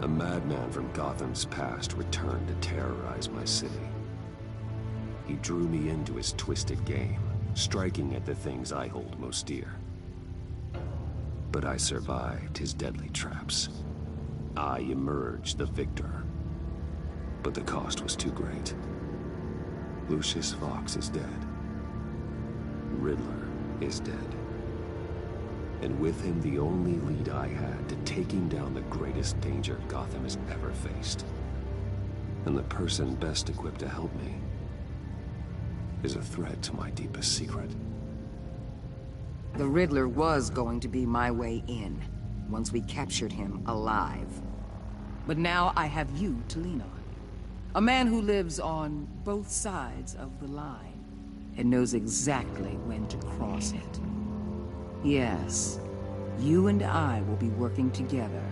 A madman from Gotham's past returned to terrorize my city. He drew me into his twisted game, striking at the things I hold most dear. But I survived his deadly traps. I emerged the victor. But the cost was too great. Lucius Fox is dead. Riddler is dead. And with him, the only lead I had to taking down the greatest danger Gotham has ever faced. And the person best equipped to help me is a threat to my deepest secret. The Riddler was going to be my way in, once we captured him alive. But now I have you to lean on. A man who lives on both sides of the line, and knows exactly when to cross it. Yes, you and I will be working together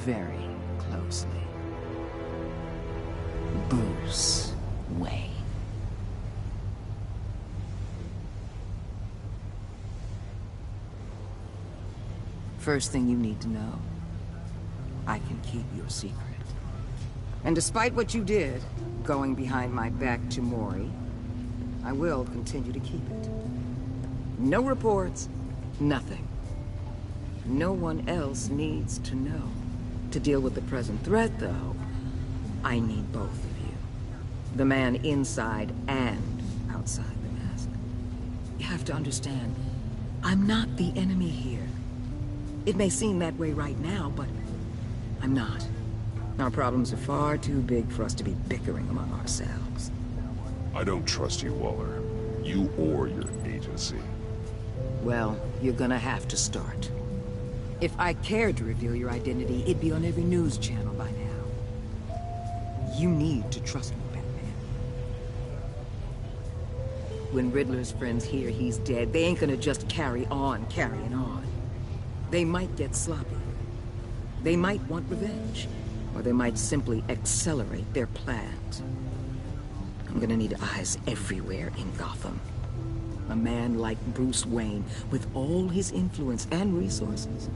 very closely. Bruce Wayne. First thing you need to know, I can keep your secret. And despite what you did, going behind my back to Mori, I will continue to keep it. No reports, nothing. No one else needs to know. To deal with the present threat, though, I need both of you. The man inside and outside the mask. You have to understand, I'm not the enemy here. It may seem that way right now, but I'm not. Our problems are far too big for us to be bickering among ourselves. I don't trust you, Waller. You or your agency. Well, you're gonna have to start. If I cared to reveal your identity, it'd be on every news channel by now. You need to trust me, Batman. When Riddler's friends hear he's dead, they ain't gonna just carry on carrying on. They might get sloppy. They might want revenge. Or they might simply accelerate their plans. I'm gonna need eyes everywhere in Gotham. A man like Bruce Wayne, with all his influence and resources,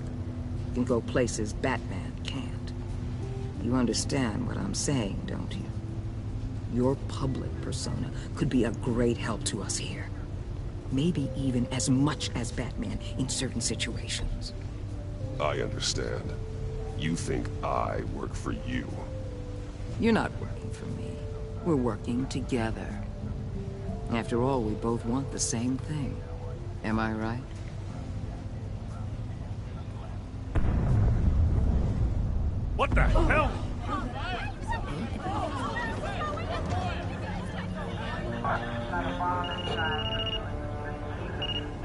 can go places Batman can't. You understand what I'm saying, don't you? Your public persona could be a great help to us here. Maybe even as much as Batman in certain situations. I understand. You think I work for you. You're not working for me. We're working together. After all, we both want the same thing. Am I right? What the hell?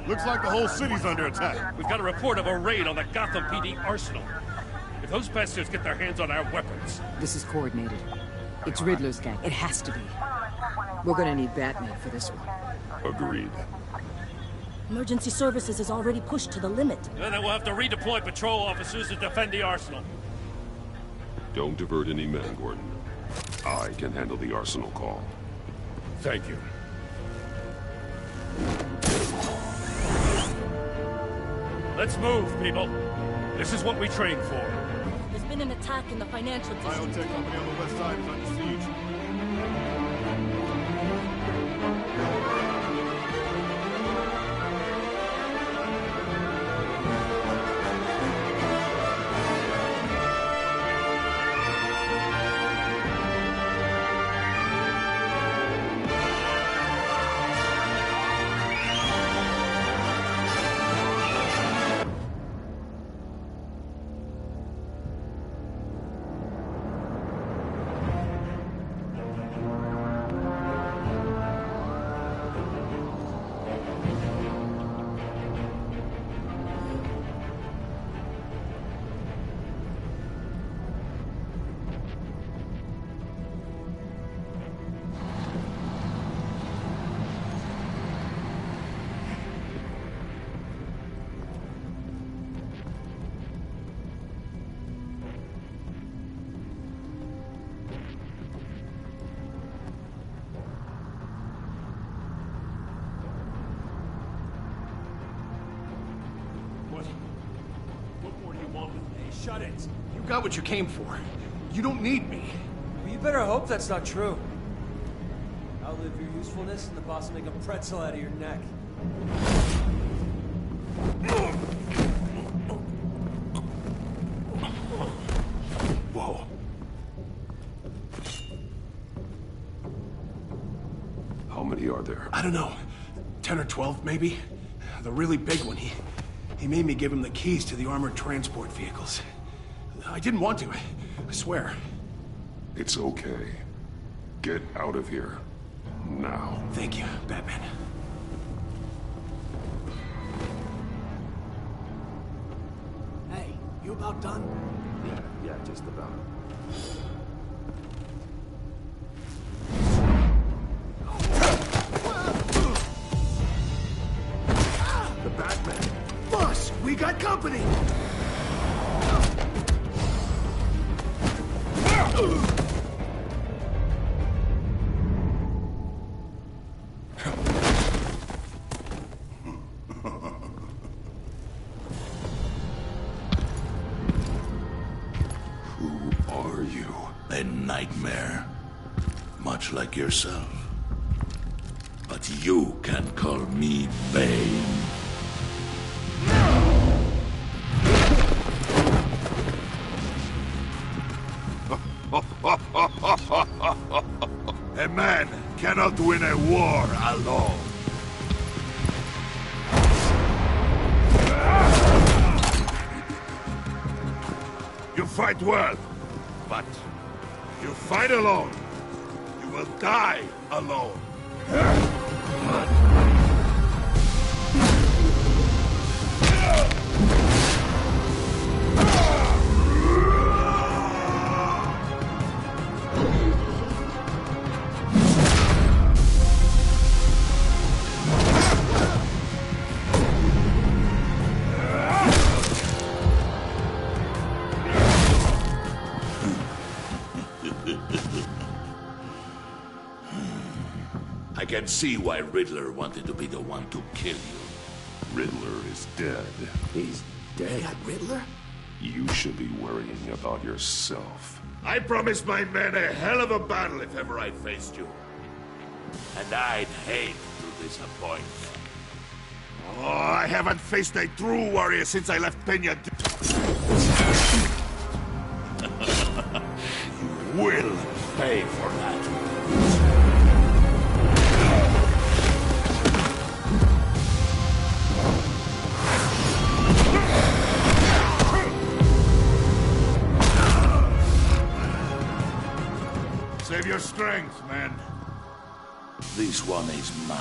Looks like the whole city's under attack. We've got a report of a raid on the Gotham PD arsenal. If those bastards get their hands on our weapons... This is coordinated. It's Riddler's gang. It has to be. We're gonna need Batman for this one. Agreed. Emergency services is already pushed to the limit. And then we'll have to redeploy patrol officers to defend the arsenal. Don't divert any men, Gordon. I can handle the arsenal call. Thank you. Let's move, people. This is what we trained for. There's been an attack in the financial district. Biotech company on the west side is under siege. What more do you want with me? shut it. You got what you came for. You don't need me. Well, you better hope that's not true. Outlive your usefulness, and the boss will make a pretzel out of your neck. Whoa. How many are there? I don't know. 10 or 12, maybe? The really big one, he made me give him the keys to the armored transport vehicles. I didn't want to, I swear. It's okay. Get out of here. Now. Thank you, Batman. Hey, you about done? Yeah, just about. The Batman! Boss, we got company! A nightmare, much like yourself. But you can call me Bane. A man cannot win a war alone. You fight well, but you fight alone, you will die alone. I can see why Riddler wanted to be the one to kill you. Riddler is dead. He's dead. Riddler? You should be worrying about yourself. I promised my men a hell of a battle if ever I faced you. And I'd hate to disappoint them. Oh, I haven't faced a true warrior since I left Peña. You will pay for that. Save your strength, man. This one is mine.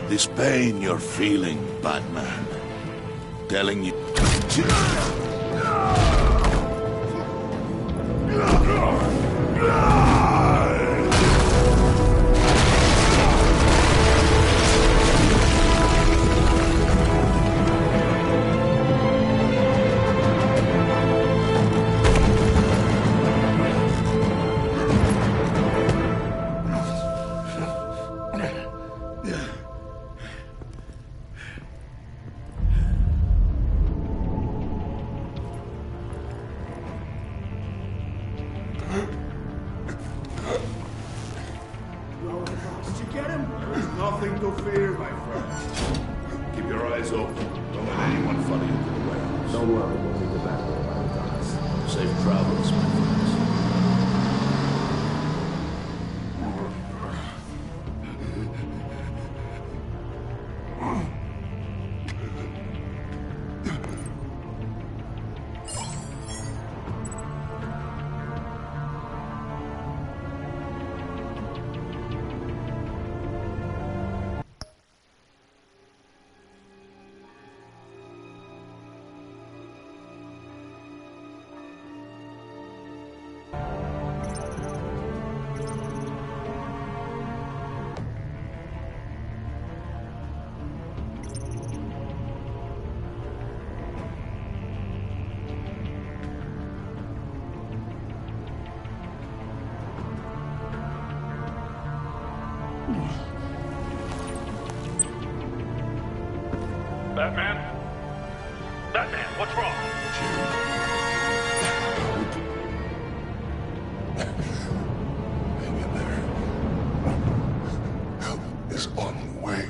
This pain you're feeling, Batman. Telling you... get him? There's nothing to fear, my friend. Keep your eyes open. Don't let anyone follow you to the warehouse. Don't worry, we'll meet the back way by the docks. Safe travels, my friends. Batman? Batman, what's wrong? Hang in there. Help is on the way.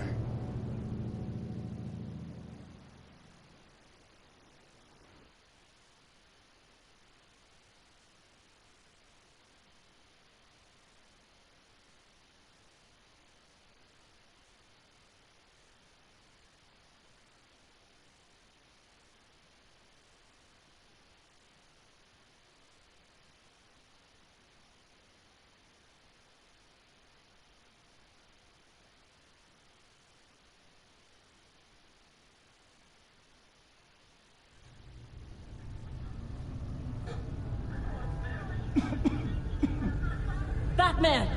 Batman!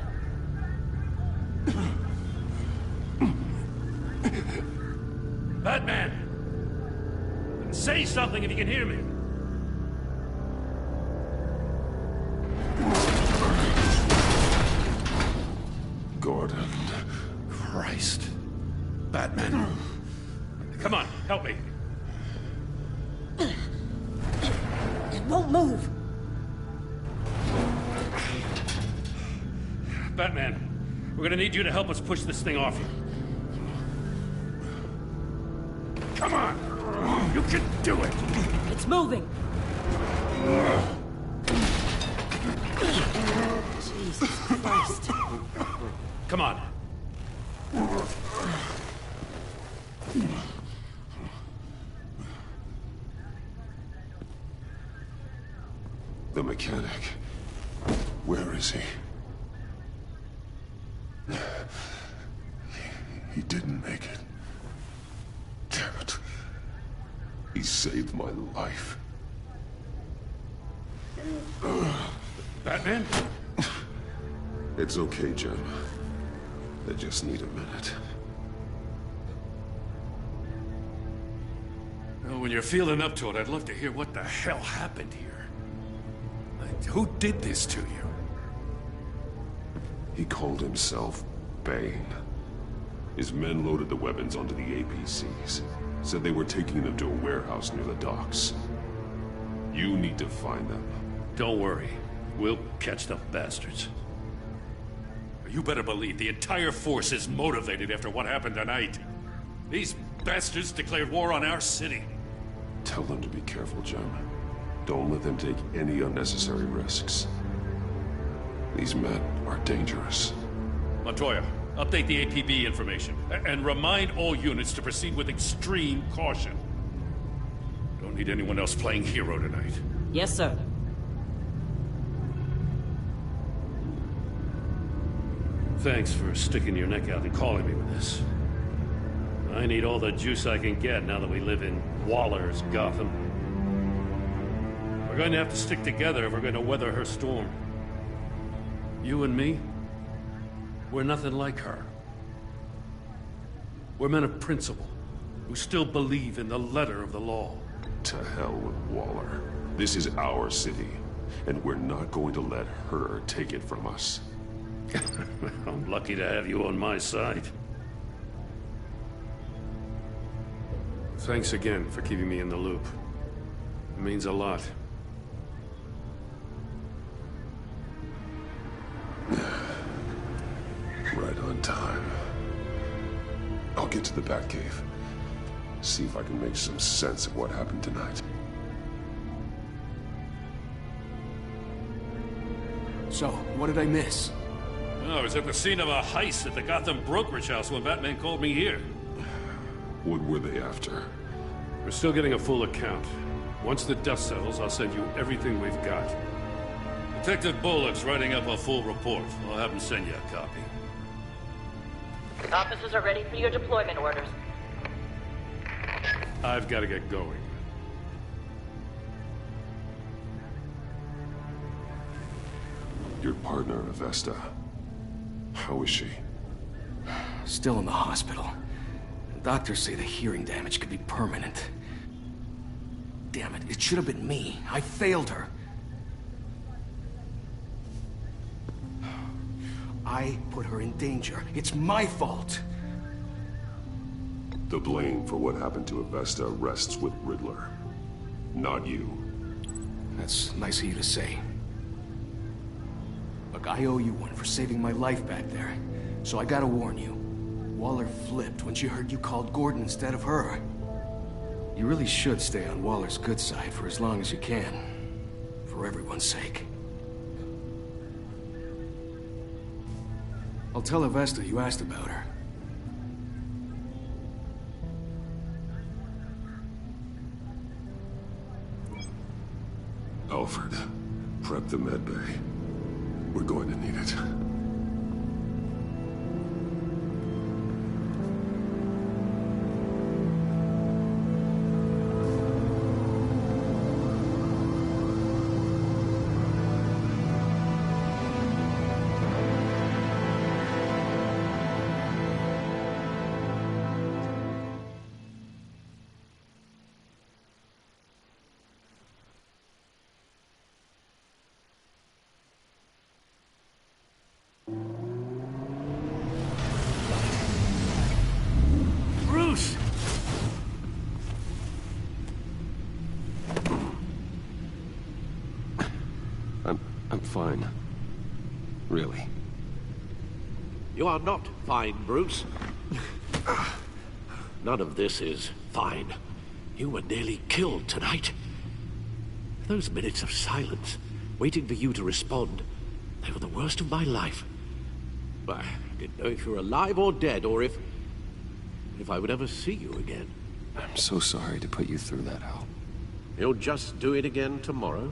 Batman! Say something if you can hear me. Gordon. Christ. Batman. Come on, help me. It won't move. Batman, we're gonna need you to help us push this thing off you. Come on! You can do it! It's moving. Jesus Christ. Come on. The mechanic. Where is he? He didn't make it. Damn it. He saved my life. Batman? It's okay, Jim. I just need a minute. Well, when you're feeling up to it, I'd love to hear what the hell happened here. Like, who did this to you? He called himself Bane. His men loaded the weapons onto the APCs. Said they were taking them to a warehouse near the docks. You need to find them. Don't worry. We'll catch the bastards. You better believe the entire force is motivated after what happened tonight. These bastards declared war on our city. Tell them to be careful, Jim. Don't let them take any unnecessary risks. These men are dangerous. Montoya, update the APB information. And remind all units to proceed with extreme caution. Don't need anyone else playing hero tonight. Yes, sir. Thanks for sticking your neck out and calling me with this. I need all the juice I can get now that we live in Waller's Gotham. We're going to have to stick together if we're going to weather her storm. You and me, we're nothing like her. We're men of principle, who still believe in the letter of the law. To hell with Waller. This is our city, and we're not going to let her take it from us. I'm lucky to have you on my side. Thanks again for keeping me in the loop. It means a lot. Right on time. I'll get to the Batcave. See if I can make some sense of what happened tonight. So, what did I miss? I was at the scene of a heist at the Gotham brokerage house when Batman called me here. What were they after? We're still getting a full account. Once the dust settles, I'll send you everything we've got. Detective Bullock's writing up a full report. I'll have him send you a copy. Officers are ready for your deployment orders. I've got to get going. Your partner, Avesta. How is she? Still in the hospital. Doctors say the hearing damage could be permanent. Damn it, it should have been me. I failed her. I put her in danger. It's my fault. The blame for what happened to Avesta rests with Riddler, not you. That's nice of you to say. Look, I owe you one for saving my life back there. So I gotta warn you. Waller flipped when she heard you called Gordon instead of her. You really should stay on Waller's good side for as long as you can. For everyone's sake. I'll tell Avesta you asked about her. Alfred, prep the med bay. We're going to need it. Bruce! I'm fine. Really. You are not fine, Bruce. None of this is fine. You were nearly killed tonight. Those minutes of silence, waiting for you to respond, they were the worst of my life. I didn't know if you were alive or dead, or if I would ever see you again. I'm so sorry to put you through that, Al. You'll just do it again tomorrow?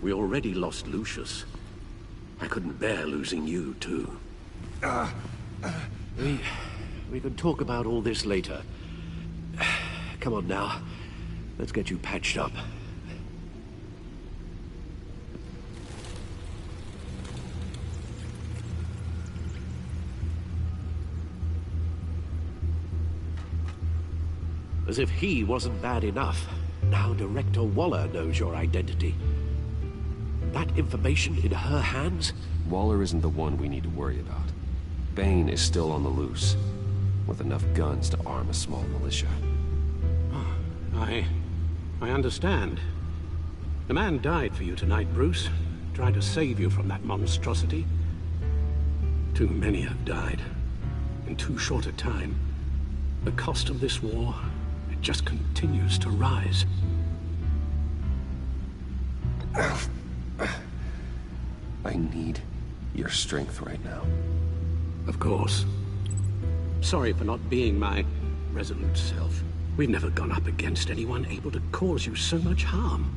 We already lost Lucius. I couldn't bear losing you, too. We can talk about all this later. Come on now. Let's get you patched up. As if he wasn't bad enough, now Director Waller knows your identity. That information in her hands? Waller isn't the one we need to worry about. Bane is still on the loose, with enough guns to arm a small militia. I understand. The man died for you tonight, Bruce. Tried to save you from that monstrosity. Too many have died. In too short a time. The cost of this war, it just continues to rise. I need your strength right now. Of course. Sorry for not being my resolute self. We've never gone up against anyone able to cause you so much harm.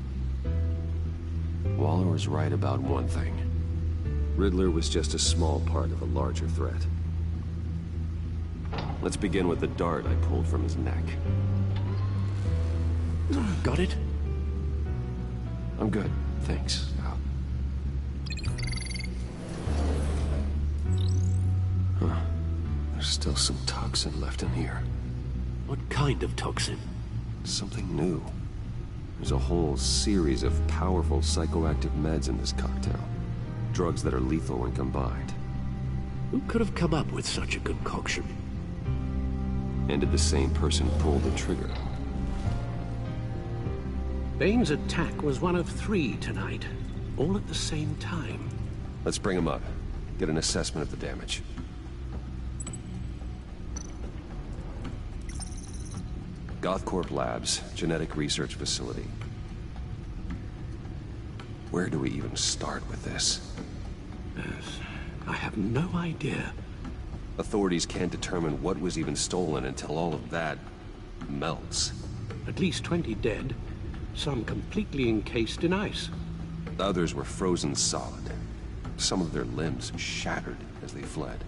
Waller was right about one thing. Riddler was just a small part of a larger threat. Let's begin with the dart I pulled from his neck. Got it? I'm good, thanks. Huh. There's still some toxin left in here. What kind of toxin? Something new. There's a whole series of powerful psychoactive meds in this cocktail. Drugs that are lethal when combined. Who could have come up with such a concoction? And did the same person pull the trigger? Bane's attack was one of 3 tonight. all at the same time. Let's bring him up. Get an assessment of the damage. Gothcorp Labs, genetic research facility. Where do we even start with this? Yes, I have no idea. Authorities can't determine what was even stolen until all of that melts. At least 20 dead, some completely encased in ice. Others were frozen solid. Some of their limbs shattered as they fled.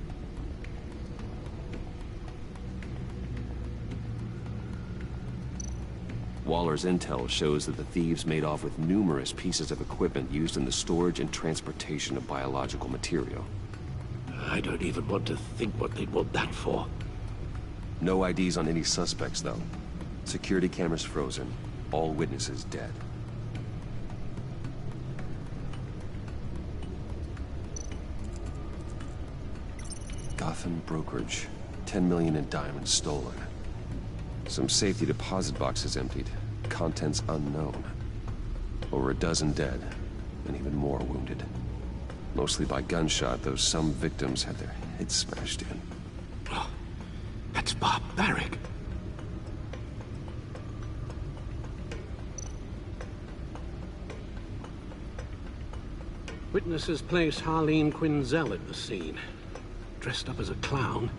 Waller's intel shows that the thieves made off with numerous pieces of equipment used in the storage and transportation of biological material. I don't even want to think what they'd want that for. No IDs on any suspects, though. Security cameras frozen. All witnesses dead. Gotham brokerage. 10 million in diamonds stolen. Some safety deposit boxes emptied. Contents unknown. Over a dozen dead, and even more wounded. Mostly by gunshot, though some victims had their heads smashed in. Oh, that's barbaric. Witnesses place Harleen Quinzel at the scene, dressed up as a clown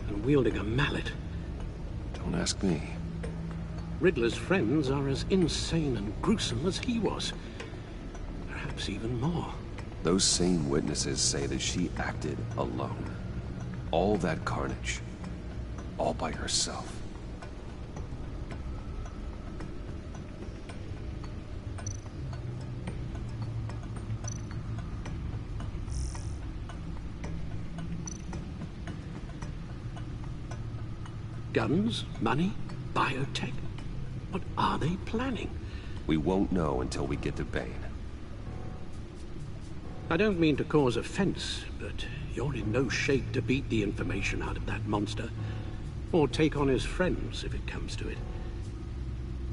and wielding a mallet. Don't ask me. Riddler's friends are as insane and gruesome as he was. Perhaps even more. Those same witnesses say that she acted alone. All that carnage. All by herself. Guns, money, biotech. What are they planning? We won't know until we get to Bane. I don't mean to cause offense, but you're in no shape to beat the information out of that monster. Or take on his friends, if it comes to it.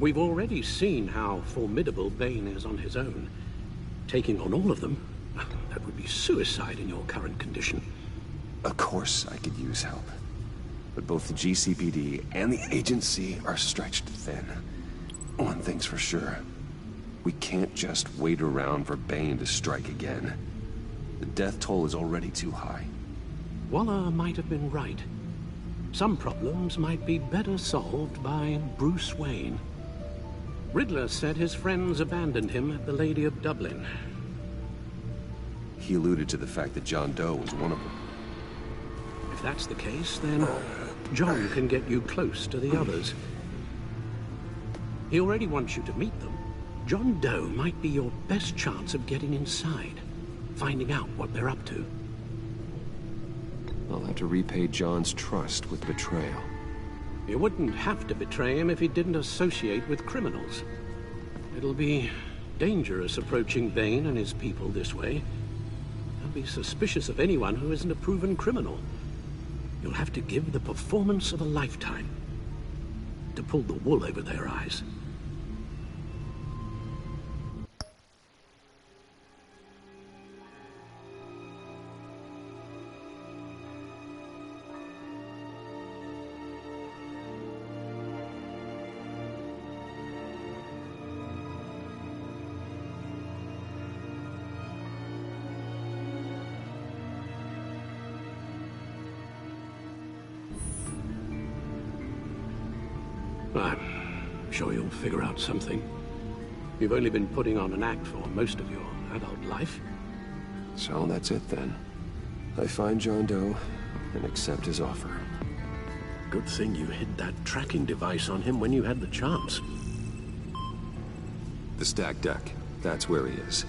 We've already seen how formidable Bane is on his own. Taking on all of them, that would be suicide in your current condition. Of course I could use help. But both the GCPD and the agency are stretched thin. One thing's for sure. We can't just wait around for Bane to strike again. The death toll is already too high. Waller might have been right. Some problems might be better solved by Bruce Wayne. Riddler said his friends abandoned him at the Lady of Dublin. He alluded to the fact that John Doe was one of them. If that's the case, then John can get you close to the others. He already wants you to meet them. John Doe might be your best chance of getting inside, finding out what they're up to. I'll have to repay John's trust with betrayal. You wouldn't have to betray him if he didn't associate with criminals. It'll be dangerous approaching Bane and his people this way. They'll be suspicious of anyone who isn't a proven criminal. You'll have to give the performance of a lifetime to pull the wool over their eyes. I'm sure you'll figure out something. You've only been putting on an act for most of your adult life. So that's it then. I find John Doe and accept his offer. Good thing you hid that tracking device on him when you had the chance. The stack deck. That's where he is.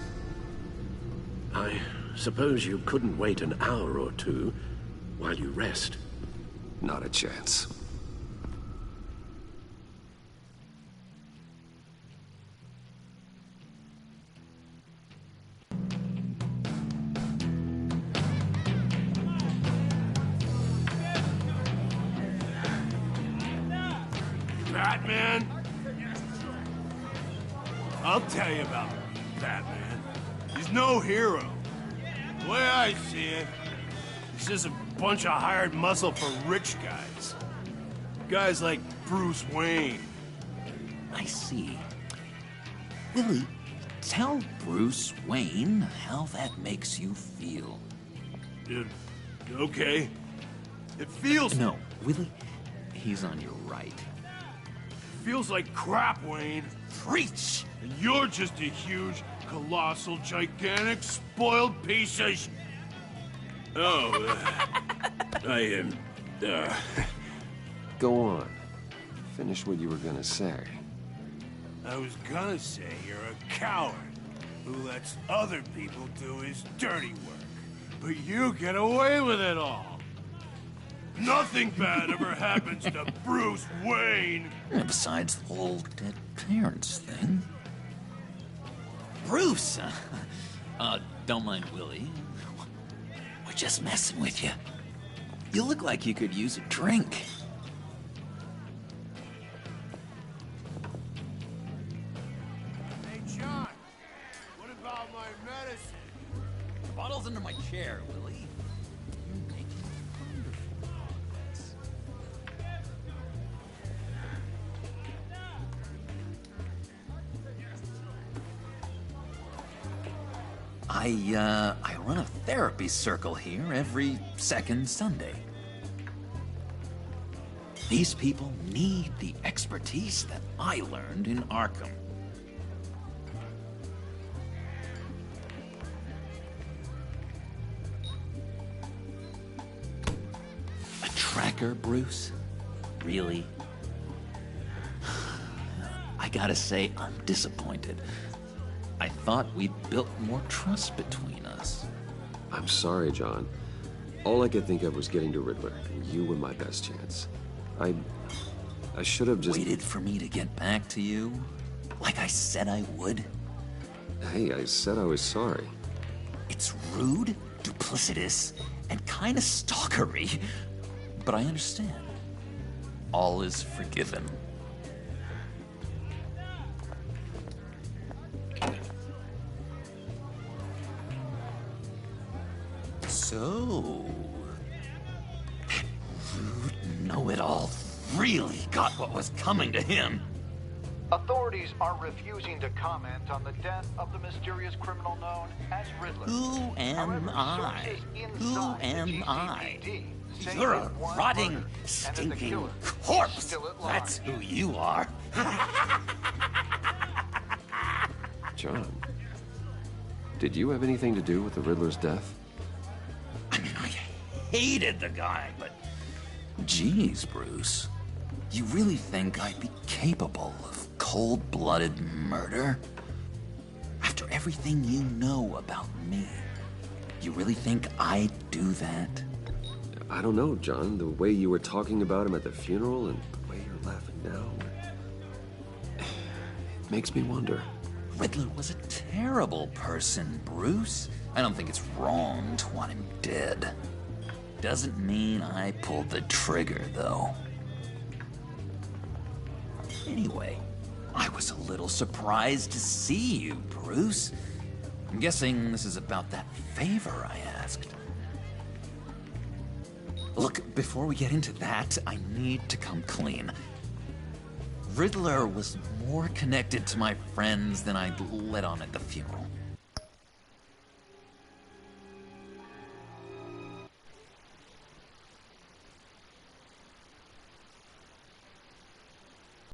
I suppose you couldn't wait an hour or two while you rest. Not a chance. Batman? I'll tell you about Batman. He's no hero. The way I see it, he's just a bunch of hired muscle for rich guys. Guys like Bruce Wayne. I see. Willie, tell Bruce Wayne how that makes you feel. Okay. It feels... No, Willie, he's on your right. Feels like crap, Wayne. Preach! And you're just a huge, colossal, gigantic, spoiled piece of I am... Go on. Finish what you were gonna say. I was gonna say you're a coward who lets other people do his dirty work. But you get away with it all. Nothing bad ever happens to Bruce Wayne. And besides the whole dead parents thing. Bruce! Don't mind Willie. We're just messing with you. You look like you could use a drink. Hey, John. What about my medicine? The bottle's under my chair, Willie. You're making wonderful progress. I run a therapy circle here every second Sunday. These people need the expertise that I learned in Arkham. A tracker, Bruce? Really? I gotta say, I'm disappointed. I thought we'd built more trust between us. I'm sorry, John. All I could think of was getting to Riddler, and you were my best chance. I should have just... Waited for me to get back to you? Like I said I would? Hey, I said I was sorry. It's rude, duplicitous, and kinda stalkery. But I understand. All is forgiven. So... that rude know-it-all really got what was coming to him. Authorities are refusing to comment on the death of the mysterious criminal known as Riddler. Who am I? Who am I? You're a rotting, stinking corpse. That's who you are. John, did you have anything to do with the Riddler's death? I mean, I hated the guy, but... Geez, Bruce. You really think I'd be capable of cold-blooded murder? After everything you know about me, you really think I'd do that? I don't know, John. The way you were talking about him at the funeral and the way you're laughing now... it makes me wonder. Riddler was a terrible person, Bruce. I don't think it's wrong to want him dead. Doesn't mean I pulled the trigger, though. Anyway, I was a little surprised to see you, Bruce. I'm guessing this is about that favor I asked. Look, before we get into that, I need to come clean. Riddler was more connected to my friends than I'd let on at the funeral.